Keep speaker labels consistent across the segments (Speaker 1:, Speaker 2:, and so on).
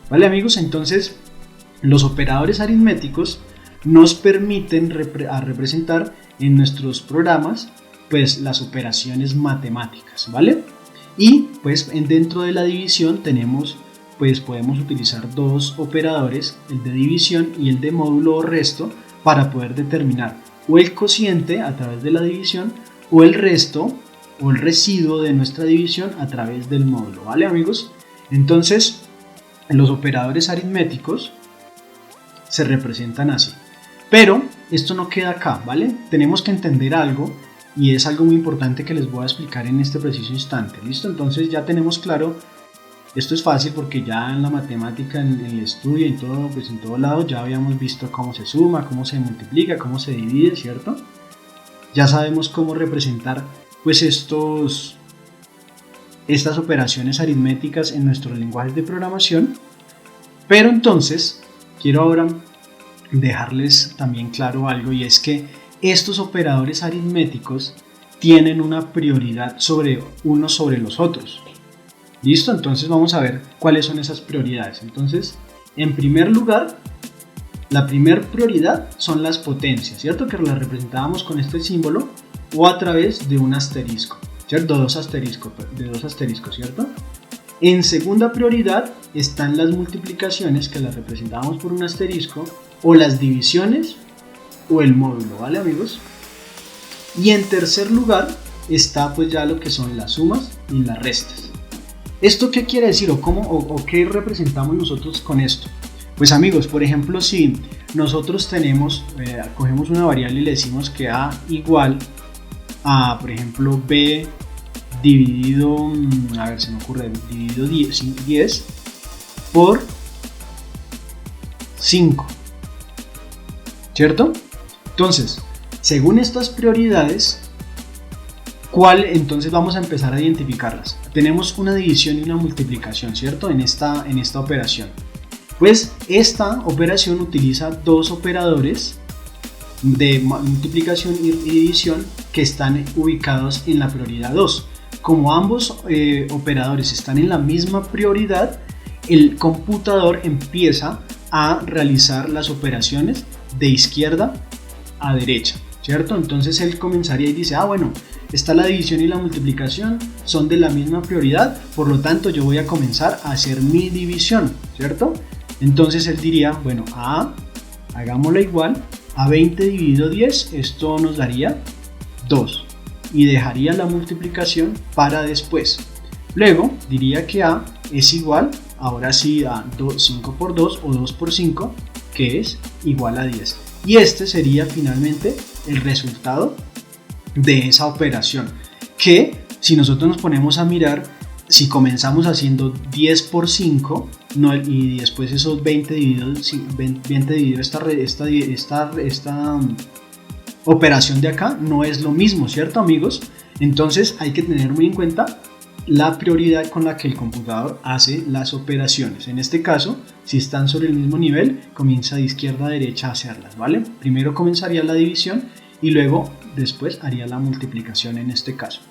Speaker 1: ¿Vale, amigos? Entonces, los operadores aritméticos nos permiten representar en nuestros programas pues las operaciones matemáticas, ¿vale? Y pues dentro de la división podemos utilizar dos operadores, el de división y el de módulo o resto, para poder determinar o el cociente a través de la división o el resto o el residuo de nuestra división a través del módulo, ¿vale, amigos? Entonces, los operadores aritméticos se representan así. Pero esto no queda acá, ¿vale? Tenemos que entender algo, y es algo muy importante que les voy a explicar en este preciso instante. ¿Listo? Entonces ya tenemos claro, esto es fácil porque ya en la matemática, en el estudio y todo, pues en todo lado ya habíamos visto cómo se suma, cómo se multiplica, cómo se divide, ¿cierto? Ya sabemos cómo representar pues estas operaciones aritméticas en nuestros lenguajes de programación. Pero entonces quiero ahora dejarles también claro algo, y es que estos operadores aritméticos tienen una prioridad sobre los otros. ¿Listo? Entonces vamos a ver cuáles son esas prioridades. Entonces, en primer lugar, la primera prioridad son las potencias, ¿cierto? Que las representábamos con este símbolo o a través de un asterisco, ¿cierto? De dos asteriscos, ¿cierto? En segunda prioridad están las multiplicaciones, que las representábamos por un asterisco, o las divisiones o el módulo, ¿vale, amigos? Y en tercer lugar está pues ya lo que son las sumas y las restas. ¿Esto qué quiere decir o qué representamos nosotros con esto? Pues, amigos, por ejemplo, si nosotros cogemos una variable y le decimos que A igual a, por ejemplo, B dividido, dividido 10 por 5, ¿cierto? Entonces, según estas prioridades, entonces vamos a empezar a identificarlas. Tenemos una división y una multiplicación, ¿cierto? En esta operación. Pues esta operación utiliza dos operadores de multiplicación y división que están ubicados en la prioridad 2. Como ambos operadores están en la misma prioridad, el computador empieza a realizar las operaciones de izquierda a derecha, ¿cierto? Entonces él comenzaría y dice, bueno, está la división y la multiplicación, son de la misma prioridad, por lo tanto yo voy a comenzar a hacer mi división, ¿cierto? Entonces él diría, bueno, hagámosla igual a 20 dividido 10, esto nos daría 2, y dejaría la multiplicación para después. Luego diría que A es igual, ahora sí, a 5 por 2 o 2 por 5, que es igual a 10. Y este sería finalmente el resultado de esa operación, que si nosotros nos ponemos a mirar, si comenzamos haciendo 10 por 5 y después esos 20 dividido esta operación de acá, no es lo mismo, ¿cierto, amigos? Entonces hay que tener muy en cuenta la prioridad con la que el computador hace las operaciones. En este caso, si están sobre el mismo nivel, comienza de izquierda a derecha a hacerlas, ¿vale? Primero comenzaría la división y luego después haría la multiplicación en este caso.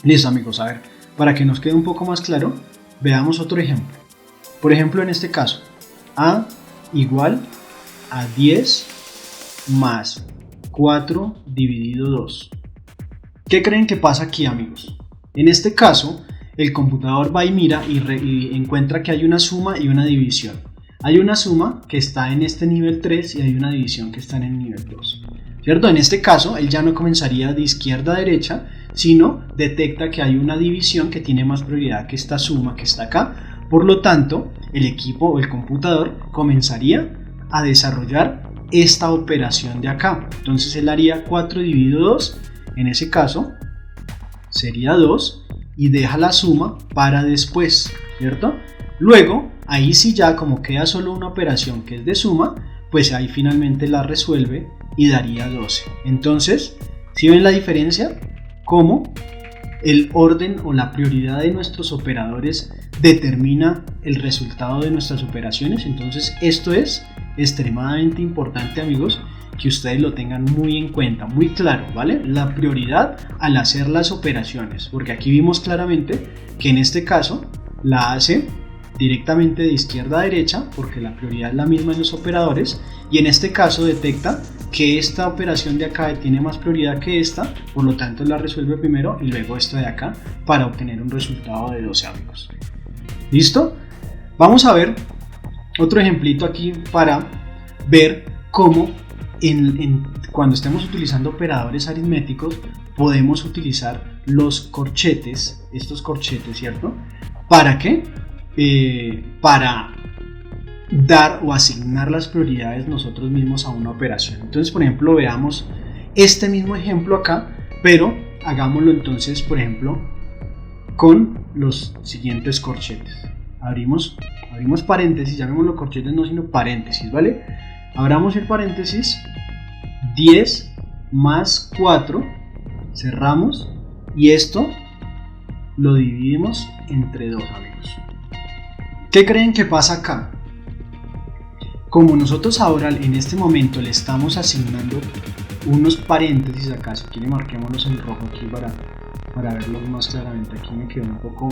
Speaker 1: Listo, amigos, a ver, para que nos quede un poco más claro, veamos otro ejemplo. Por ejemplo, en este caso, A igual a 10 más 4 dividido 2. ¿Qué creen que pasa aquí, amigos? En este caso, el computador va y mira y encuentra que hay una suma y una división. Hay una suma que está en este nivel 3 y hay una división que está en el nivel 2. ¿Cierto? En este caso, él ya no comenzaría de izquierda a derecha, sino detecta que hay una división que tiene más prioridad que esta suma que está acá. Por lo tanto, el equipo o el computador comenzaría a desarrollar esta operación de acá. Entonces él haría 4 dividido 2, en ese caso sería 2, y deja la suma para después, ¿cierto? Luego, ahí sí ya como queda solo una operación que es de suma, pues ahí finalmente la resuelve y daría 12. Entonces, ¿sí ven la diferencia? Cómo el orden o la prioridad de nuestros operadores determina el resultado de nuestras operaciones. Entonces esto es extremadamente importante, amigos, que ustedes lo tengan muy en cuenta, muy claro, ¿vale? La prioridad al hacer las operaciones, porque aquí vimos claramente que en este caso la hace directamente de izquierda a derecha, porque la prioridad es la misma en los operadores, y en este caso detecta que esta operación de acá tiene más prioridad que esta, por lo tanto la resuelve primero y luego esta de acá para obtener un resultado de 12, amigos. ¿Listo? Vamos a ver otro ejemplito aquí para ver cómo cuando estemos utilizando operadores aritméticos podemos utilizar los corchetes, estos corchetes, ¿cierto? ¿Para qué? Para dar o asignar las prioridades nosotros mismos a una operación. Entonces, por ejemplo, veamos este mismo ejemplo acá, pero hagámoslo entonces, por ejemplo, con los siguientes corchetes. Abrimos paréntesis, llamémoslo corchetes no sino paréntesis, ¿vale? Abramos el paréntesis, 10 más 4, cerramos, y esto lo dividimos entre 2, amigos. ¿Qué creen que pasa acá? Como nosotros ahora en este momento le estamos asignando unos paréntesis acá, si quieren marquémoslos en rojo aquí para verlos más claramente. Aquí me quedó un poco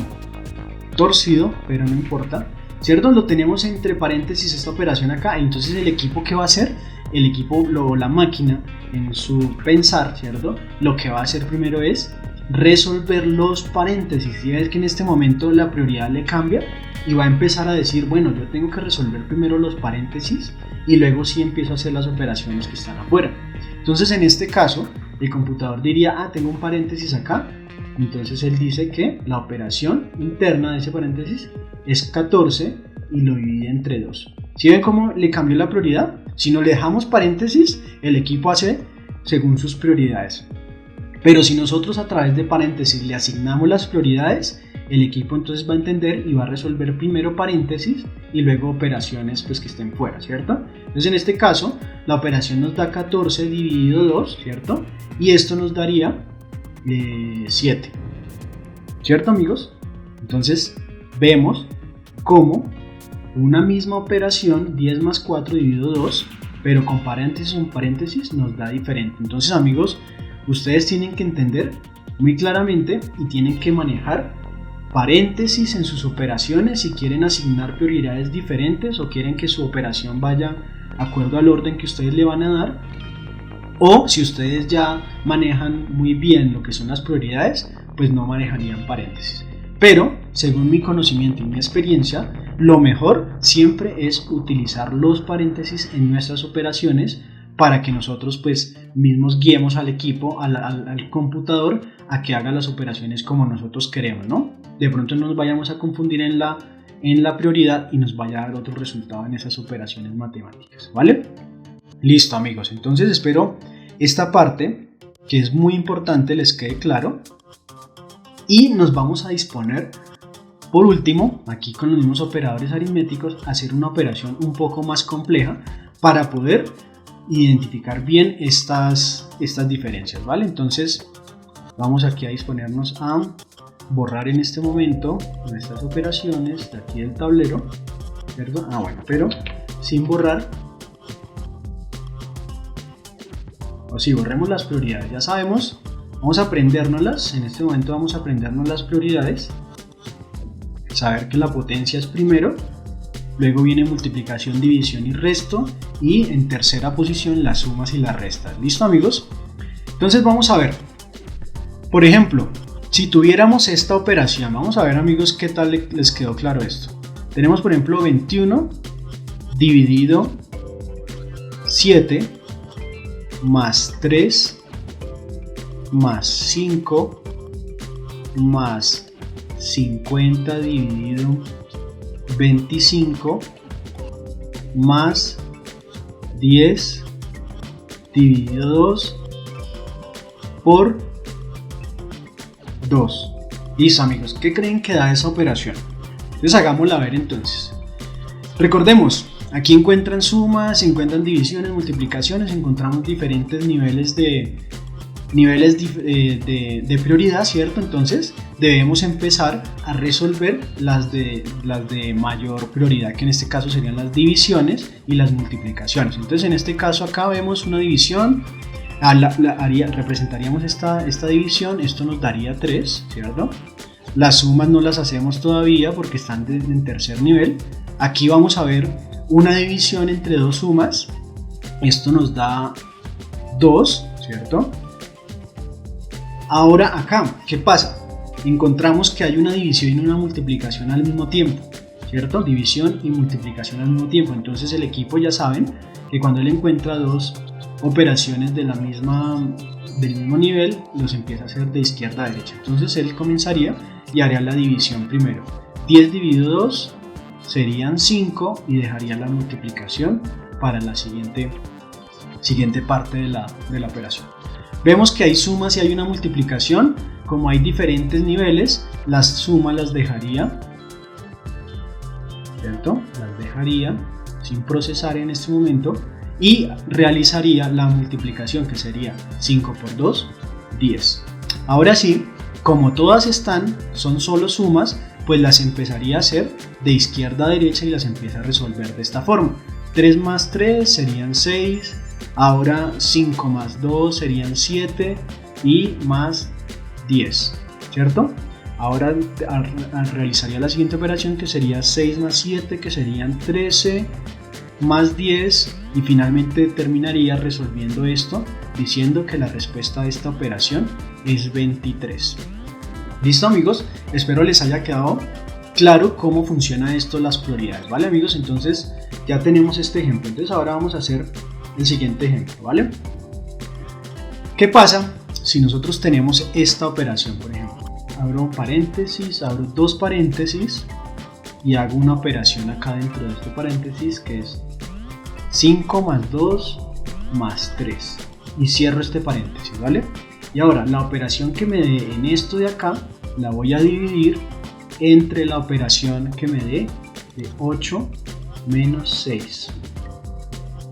Speaker 1: torcido, pero no importa, ¿cierto? Lo tenemos entre paréntesis esta operación acá. Entonces el equipo, ¿qué va a hacer? El equipo, la máquina, en su pensar, ¿cierto? Lo que va a hacer primero es resolver los paréntesis. Y ves que en este momento la prioridad le cambia y va a empezar a decir, bueno, yo tengo que resolver primero los paréntesis y luego sí empiezo a hacer las operaciones que están afuera. Entonces en este caso el computador diría, tengo un paréntesis acá, entonces él dice que la operación interna de ese paréntesis es 14 y lo divide entre 2. ¿Sí ven cómo le cambió la prioridad? Si no le dejamos paréntesis, el equipo hace según sus prioridades. Pero si nosotros a través de paréntesis le asignamos las prioridades, el equipo entonces va a entender y va a resolver primero paréntesis y luego operaciones pues que estén fuera, ¿cierto? Entonces en este caso la operación nos da 14 dividido 2, ¿cierto? Y esto nos daría 7, ¿cierto, amigos? Entonces vemos cómo una misma operación 10 más 4 dividido 2, pero con paréntesis o un paréntesis nos da diferente. Entonces, amigos, ustedes tienen que entender muy claramente y tienen que manejar paréntesis en sus operaciones si quieren asignar prioridades diferentes o quieren que su operación vaya de acuerdo al orden que ustedes le van a dar, o si ustedes ya manejan muy bien lo que son las prioridades, pues no manejarían paréntesis. Pero según mi conocimiento y mi experiencia, lo mejor siempre es utilizar los paréntesis en nuestras operaciones para que nosotros pues mismos guiemos al equipo, al computador, a que haga las operaciones como nosotros queremos, ¿no? De pronto no nos vayamos a confundir en la prioridad y nos vaya a dar otro resultado en esas operaciones matemáticas, ¿vale? Listo, amigos, entonces espero esta parte, que es muy importante, les quede claro, y nos vamos a disponer, por último, aquí con los mismos operadores aritméticos, a hacer una operación un poco más compleja para poder identificar bien estas diferencias, ¿vale? Entonces vamos aquí a disponernos a borrar en este momento nuestras operaciones de aquí del tablero, ¿cierto? Bueno, pero sin borrar, o si borremos las prioridades, ya sabemos, vamos a aprendérnoslas, en este momento vamos a aprendernos las prioridades, saber que la potencia es primero, luego viene multiplicación, división y resto, y en tercera posición las sumas y las restas. ¿Listo, amigos? Entonces vamos a ver, por ejemplo, si tuviéramos esta operación, vamos a ver, amigos, qué tal les quedó claro esto. Tenemos, por ejemplo, 21 dividido 7 más 3 más 5 más 50 dividido 25 más 10 dividido 2 por 2. Listo, amigos, ¿qué creen que da esa operación? Entonces hagámosla ver entonces. Recordemos, aquí encuentran sumas, encuentran divisiones, multiplicaciones, encontramos diferentes niveles de prioridad, ¿cierto? Entonces debemos empezar a resolver las de mayor prioridad, que en este caso serían las divisiones y las multiplicaciones. Entonces en este caso acá vemos una división, representaríamos esta división, esto nos daría 3, ¿cierto? Las sumas no las hacemos todavía porque están en tercer nivel. Aquí vamos a ver una división entre dos sumas. Esto nos da 2, ¿cierto? Ahora acá, ¿qué pasa? Encontramos que hay una división y una multiplicación al mismo tiempo, ¿cierto? División y multiplicación al mismo tiempo. Entonces el equipo ya saben que cuando él encuentra dos operaciones del mismo nivel, los empieza a hacer de izquierda a derecha. Entonces él comenzaría y haría la división primero. 10 dividido 2 serían 5 y dejaría la multiplicación para la siguiente parte de la operación. Vemos que hay sumas y hay una multiplicación. Como hay diferentes niveles, las sumas las dejaría, ¿cierto? Las dejaría sin procesar en este momento y realizaría la multiplicación, que sería 5 por 2, 10. Ahora sí, como todas son solo sumas, pues las empezaría a hacer de izquierda a derecha y las empieza a resolver de esta forma. 3 más 3 serían 6, ahora 5 más 2 serían 7 y más 10, ¿cierto? Ahora realizaría la siguiente operación, que sería 6 más 7, que serían 13, más 10, y finalmente terminaría resolviendo esto diciendo que la respuesta de esta operación es 23. ¿Listo, amigos? Espero les haya quedado claro cómo funciona esto, las prioridades, ¿vale, amigos? Entonces ya tenemos este ejemplo. Entonces ahora vamos a hacer el siguiente ejemplo, ¿vale? ¿Qué pasa si nosotros tenemos esta operación? Por ejemplo, abro paréntesis, abro dos paréntesis y hago una operación acá dentro de este paréntesis que es 5 más 2 más 3 y cierro este paréntesis, ¿vale? Y ahora la operación que me dé en esto de acá la voy a dividir entre la operación que me dé de 8 menos 6.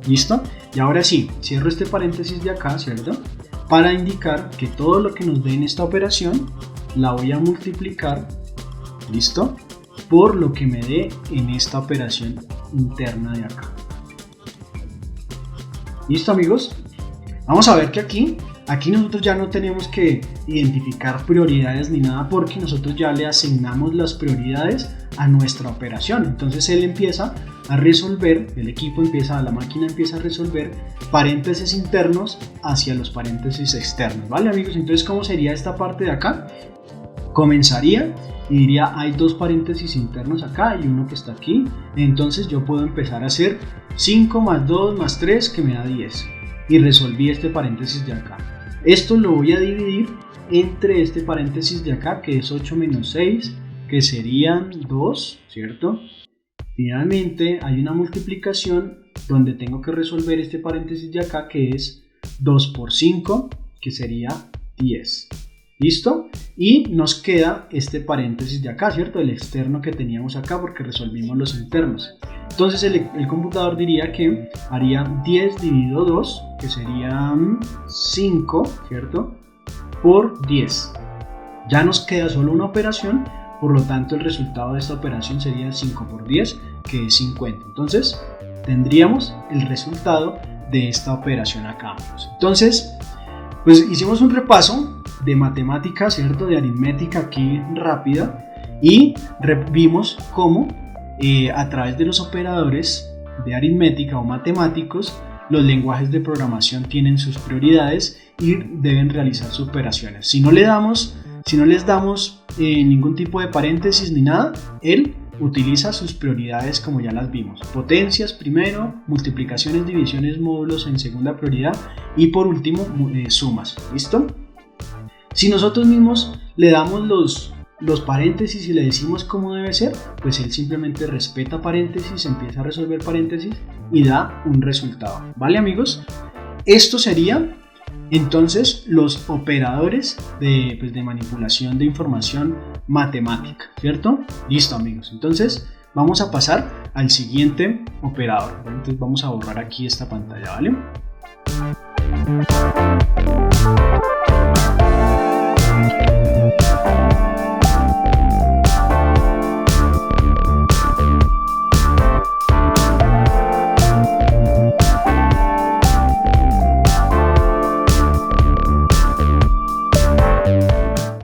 Speaker 1: ¿Listo? Y ahora sí, cierro este paréntesis de acá, ¿cierto? Para indicar que todo lo que nos dé en esta operación la voy a multiplicar, ¿listo? Por lo que me dé en esta operación interna de acá. ¿Listo, amigos? Vamos a ver que aquí nosotros ya no tenemos que identificar prioridades ni nada, porque nosotros ya le asignamos las prioridades a nuestra operación. Entonces él empieza a resolver, la máquina empieza a resolver paréntesis internos hacia los paréntesis externos, ¿vale, amigos? Entonces, ¿cómo sería esta parte de acá? Comenzaría y diría, hay dos paréntesis internos acá y uno que está aquí. Entonces yo puedo empezar a hacer 5 más 2 más 3, que me da 10, y resolví este paréntesis de acá. Esto lo voy a dividir entre este paréntesis de acá, que es 8 menos 6, que serían 2, ¿cierto? Finalmente hay una multiplicación donde tengo que resolver este paréntesis de acá, que es 2 por 5, que sería 10. ¿Listo? Y nos queda este paréntesis de acá, ¿cierto? El externo que teníamos acá, porque resolvimos los internos. Entonces el computador diría que haría 10 dividido 2, que serían 5, ¿cierto? Por 10. Ya nos queda solo una operación, por lo tanto el resultado de esta operación sería 5 por 10, que es 50. Entonces tendríamos el resultado de esta operación acá. Entonces, pues hicimos un repaso de matemática, ¿cierto? De aritmética aquí rápida, y vimos cómo a través de los operadores de aritmética o matemáticos, los lenguajes de programación tienen sus prioridades y deben realizar sus operaciones. Si no les damos ningún tipo de paréntesis ni nada, él utiliza sus prioridades como ya las vimos. Potencias primero, multiplicaciones, divisiones, módulos en segunda prioridad y por último sumas. ¿Listo? Si nosotros mismos le damos los paréntesis y le decimos cómo debe ser, pues él simplemente respeta paréntesis, empieza a resolver paréntesis y da un resultado. ¿Vale, amigos? Esto sería entonces los operadores de manipulación de información matemática, ¿cierto? Listo, amigos. Entonces vamos a pasar al siguiente operador. Entonces vamos a borrar aquí esta pantalla, ¿vale?